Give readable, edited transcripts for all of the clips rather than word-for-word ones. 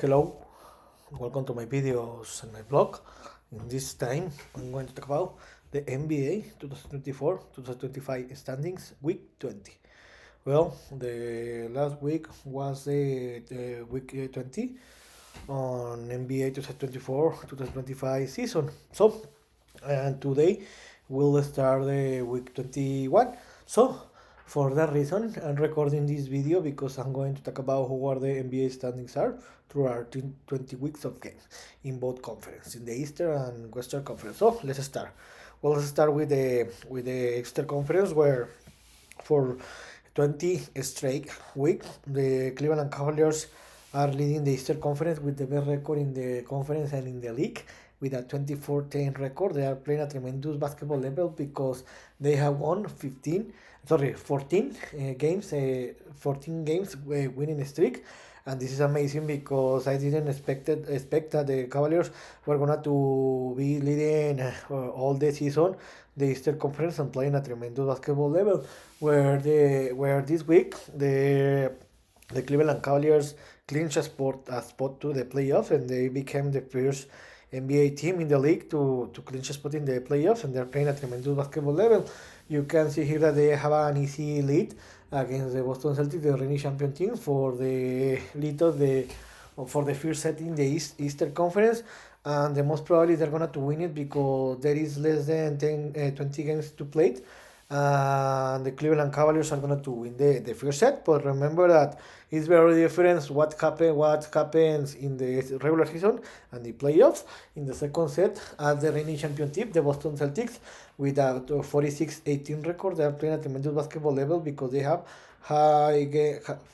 Hello, welcome to my videos and my blog. In this time, I'm going to talk about the NBA 2024-2025 standings week 20. Well, the last week was the week 20 on NBA 2024-2025 season. So, and today we'll start the week 21. So, for that reason, I'm recording this video because I'm going to talk about who are the NBA standings are through our 20 weeks of games in both conferences, in the Eastern and Western Conference. So, let's start. Well, let's start with the Eastern Conference where for 20 straight week, the Cleveland Cavaliers are leading the Eastern Conference with the best record in the conference and in the league with a 24-10 record. They are playing a tremendous basketball level because they have won 14 games, 14 games winning streak. And this is amazing because I didn't expect that the Cavaliers were gonna to be leading all the season the Eastern Conference and playing a tremendous basketball level. Where this week the Cleveland Cavaliers clinched a spot to the playoffs and they became the first NBA team in the league to clinch a spot in the playoffs, and they're playing a tremendous basketball level. You can see here that they have an easy lead against the Boston Celtics, the reigning champion team, for the lead of the for the first set in the Eastern Conference. And the most probably they're gonna to win it because there is less than 20 games to play. And the Cleveland Cavaliers are going to win the first set. But remember that it's very different what happens in the regular season and the playoffs. In the second set, as the reigning champion team, the Boston Celtics, with a 46-18 record, they are playing at tremendous basketball level because they have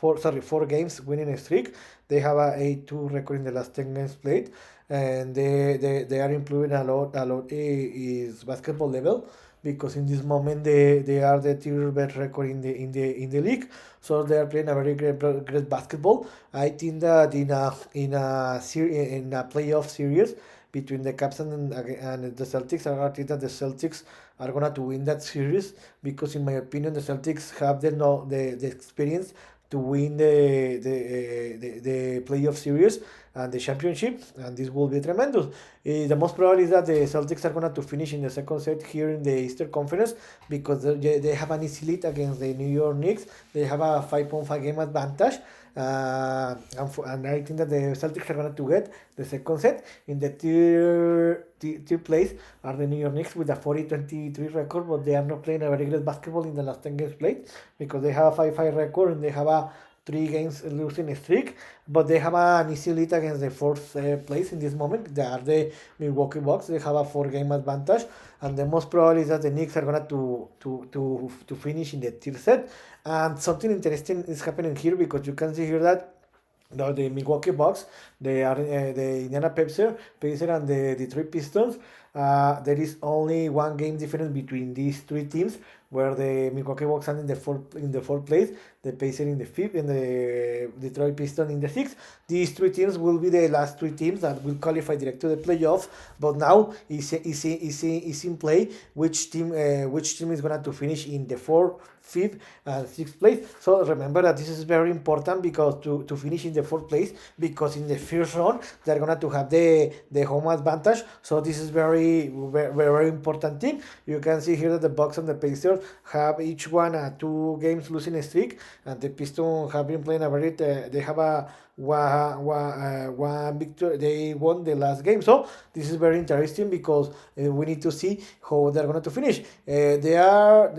four games winning streak. They have a 8-2 record in the last 10 games played, and they are improving a lot is basketball level because in this moment they are the third best record in the league. So they are playing a very great basketball. I think that in a playoff series between the Caps and the Celtics, I think that the Celtics are gonna to win that series because in my opinion the Celtics have the experience to win the playoff series and the championship, and this will be tremendous. The most probably is that the Celtics are going to finish in the second set here in the Eastern Conference because they have an easy lead against the New York Knicks. They have a 5.5 game advantage. And I think that the Celtics are going to get the second set. In the third place are the New York Knicks with a 40-23 record, but they are not playing a very good basketball in the last 10 games played because they have a 5-5 record and they have a 3 games losing streak, but they have an easy lead against the fourth place in this moment. They are the Milwaukee Bucks. They have a 4 game advantage, and the most probably is that the Knicks are gonna to finish in the third set. And something interesting is happening here because you can see here that the Milwaukee Bucks, the Indiana Pacers, and the Detroit Pistons. There is only one game difference between these three teams, where the Milwaukee Bucks are in the fourth place, the Pacers in the fifth, and the Detroit Pistons in the sixth. These three teams will be the last three teams that will qualify direct to the playoffs. But now is in play which team is gonna to finish in the fourth, fifth, and sixth place. So remember that this is very important because to finish in the fourth place, because in the first round they're gonna to have the home advantage. So this is very important thing. You can see here that the Bucks and the Pacers have each one a 2 games losing streak, and the Pistons have been playing a very. They have a one victory. They won the last game, so this is very interesting because we need to see how they're going to finish. They are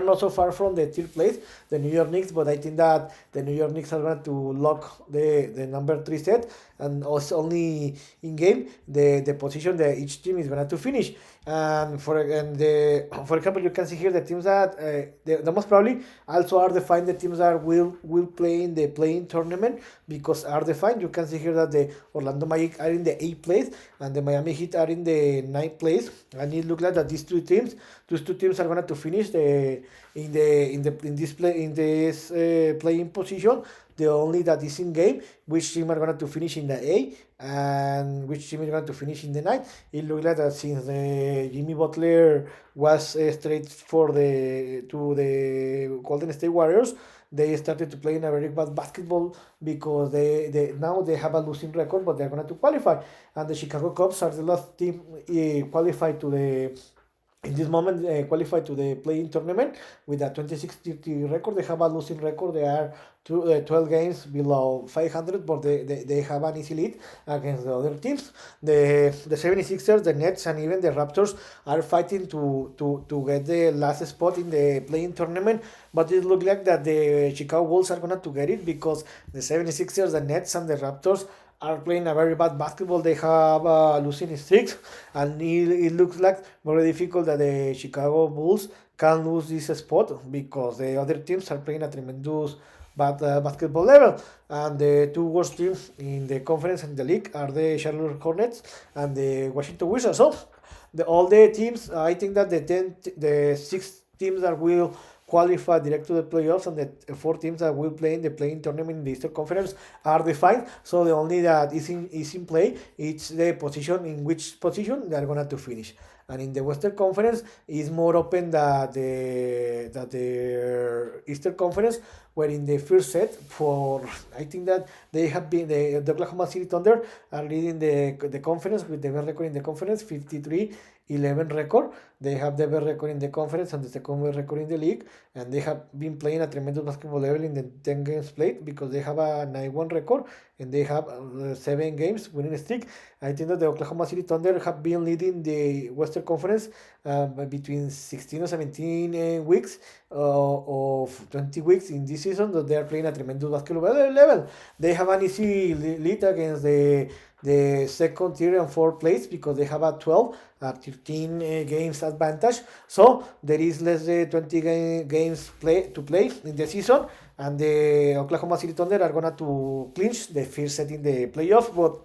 not so far from the third place, the New York Knicks, but I think that the New York Knicks are going to lock the number 3 set, and also only in game the position that each team is going to finish. And for example, you can see here the teams that the most probably also are defined. The teams that will play in the playing tournament because are defined. You can see here that the Orlando Magic are in the 8th place and the Miami Heat are in the 9th place. And it looks like that those two teams are going to finish in this playing position. The only that is in game, which team are going to finish in the A and which team is going to finish in the 9. It looks like that since Jimmy Butler was straight to the Golden State Warriors, they started to play in a very bad basketball because they now they have a losing record, but they're going to qualify. And the Chicago Cubs are the last team qualified to the in this moment qualified to the playing tournament with a 26-30 record. They have a losing record. They are 12 games below 500, but they have an easy lead against the other teams. The 76ers, the Nets, and even the Raptors are fighting to get the last spot in the playing tournament, but it looks like that the Chicago Bulls are going to get it because the 76ers, the Nets, and the Raptors are playing a very bad basketball. They have losing streaks, and it looks like very difficult that the Chicago Bulls can lose this spot because the other teams are playing a tremendous bad basketball level. And the two worst teams in the conference and the league are the Charlotte Hornets and the Washington Wizards. So all the teams, I think that the 6 teams that will qualify direct to the playoffs and the 4 teams that will play in the playing tournament in the Eastern Conference are defined. So the only that is in play is the position, in which position they are going to finish. And in the Western Conference is more open that the Eastern Conference, where in the first set for I think that they have been the Oklahoma City Thunder are leading the conference with the best record in the conference, 53-11 record. They have the best record in the conference and the second best record in the league, and they have been playing a tremendous basketball level in the 10 games played because they have a 9-1 record and they have 7 games winning streak. I think that the Oklahoma City Thunder have been leading the Western Conference between 16 or 17 weeks of 20 weeks in this season, that they are playing a tremendous basketball level. They have an easy lead against the second tier and fourth place because they have a 13 games advantage. So there is less than 20 games to play in the season, and the Oklahoma City Thunder are gonna to clinch the first set in the playoff. But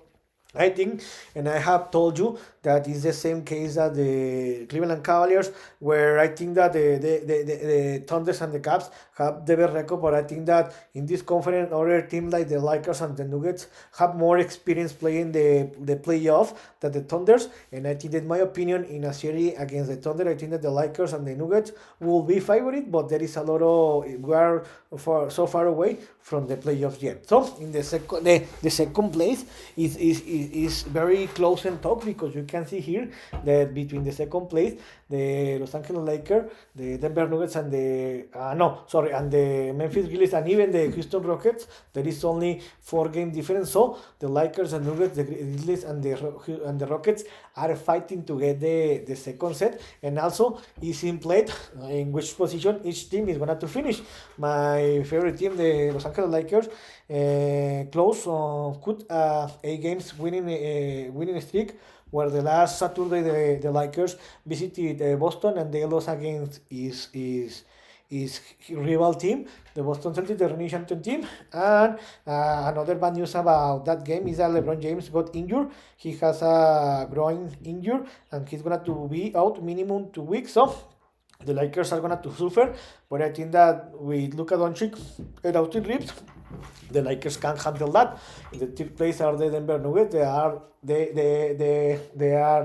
I think, and I have told you that is the same case that the Cleveland Cavaliers, where I think that the Thunders and the Cavs have the best record, but I think that in this conference, other teams like the Lakers and the Nuggets have more experience playing the playoff than the Thunders. And I think that, in my opinion, in a series against the Thunder, I think that the Lakers and the Nuggets will be favorite, but there is a lot of, we are so far away from the playoffs yet. So in the second place is very close and talk, because you can see here that between the second place, the Los Angeles Lakers, the Denver Nuggets, and the Memphis Grizzlies, and even the Houston Rockets, there is only 4-game difference. So the Lakers and Nuggets, the Grizzlies, and the Rockets are fighting to get the second set, and also is in play in which position each team is going to finish. My favorite team, the Los Angeles Lakers, could 8 games winning streak, where the last Saturday the Lakers visited Boston and they lost against his rival team, the Boston Celtics, the reigning champion team. And another bad news about that game is that LeBron James got injured. He has a groin injury and he's going to be out minimum 2 weeks. So the Lakers are going to suffer, but I think that with Luka Doncic out in ribs, the Lakers can handle that. In the third place are the Denver Nuggets. They are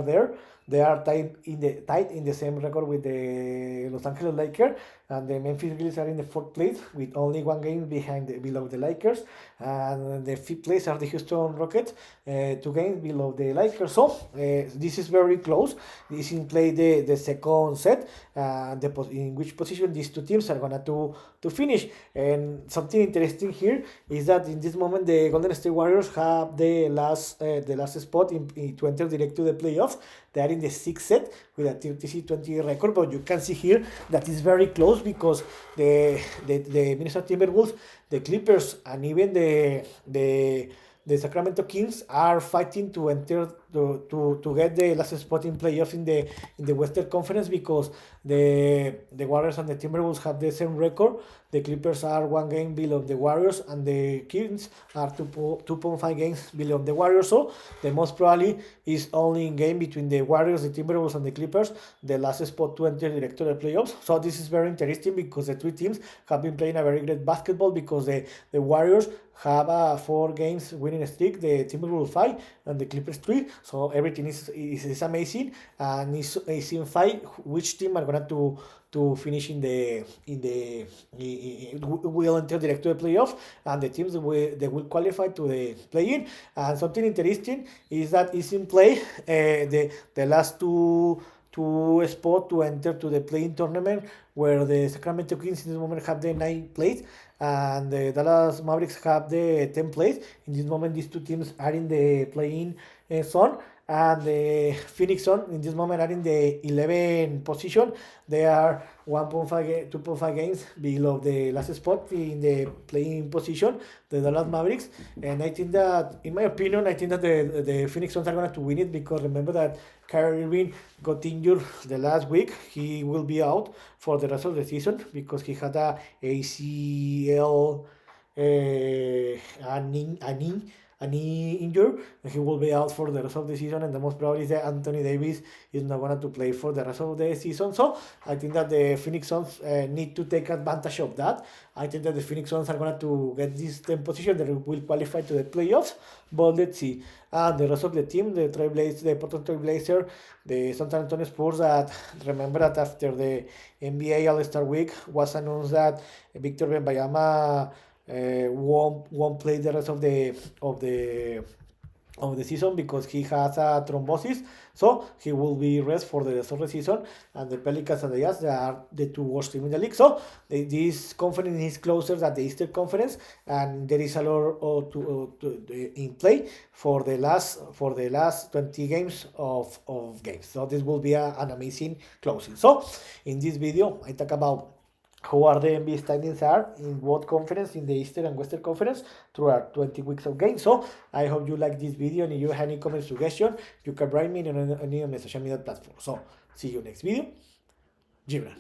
there. They are tied in the same record with the Los Angeles Lakers, and the Memphis Grizzlies are in the fourth place with only 1 game below the Lakers, and the fifth place are the Houston Rockets, 2 games below the Lakers. So this is very close. This in play the second set, in which position these two teams are gonna to finish. And something interesting here is that in this moment the Golden State Warriors have the last spot to enter direct to the playoffs. They are in the 6th set with a 30-20 record, but you can see here that is very close because the Minnesota Timberwolves, the Clippers, and even the Sacramento Kings are fighting to enter to get the last spot in playoffs in the Western Conference, because the Warriors and the Timberwolves have the same record. The Clippers are 1 game below the Warriors, and the Kings are 2.5 games below the Warriors. So the most probably is only in game between the Warriors, the Timberwolves, and the Clippers, the last spot to enter direct to the playoffs. So this is very interesting because the 3 teams have been playing a very great basketball, because the Warriors have a 4 games winning streak, the Timberwolves 5, and the Clippers 3. So everything is amazing, and is in fight which team are going to to finish will enter direct to the playoff, and the teams they will qualify to the play-in. And something interesting is that is in play the last two spots to enter to the play-in tournament, where the Sacramento Kings in this moment have the 9th place and the Dallas Mavericks have the 10th place. In this moment, these two teams are in the play-in zone, and the Phoenix Sun in this moment are in the 11th position. They are 2.5 games below the last spot in the playing position, the Dallas Mavericks. And I think that, in my opinion, I think that the Phoenix Suns are going to win it, because remember that Kyrie Irving got injured the last week. He will be out for the rest of the season because he had a ACL, a knee injury. He will be out for the rest of the season, and the most probably is that Anthony Davis is not going to play for the rest of the season. So I think that the Phoenix Suns need to take advantage of that. I think that the Phoenix Suns are going to get this 10th position. They will qualify to the playoffs, but let's see. And the rest of the team, the Portland Trail Blazers, the San Antonio Spurs, that remember that after the NBA All-Star Week was announced that Victor Wembanyama won't play the rest of the season because he has a thrombosis, so he will be rest for the rest of the season. And the Pelicans and the Jazz, they are the two worst teams in the league, so this conference is closer than the Eastern Conference, and there is a lot in play for the last 20 games of games. So this will be an amazing closing. So in this video I talk about who are the NBA standings are in what conference, in the Eastern and Western Conference, throughout 20 weeks of games. So I hope you like this video, and if you have any comment suggestion, you can write me on any social media platform. So see you next video. Gibran.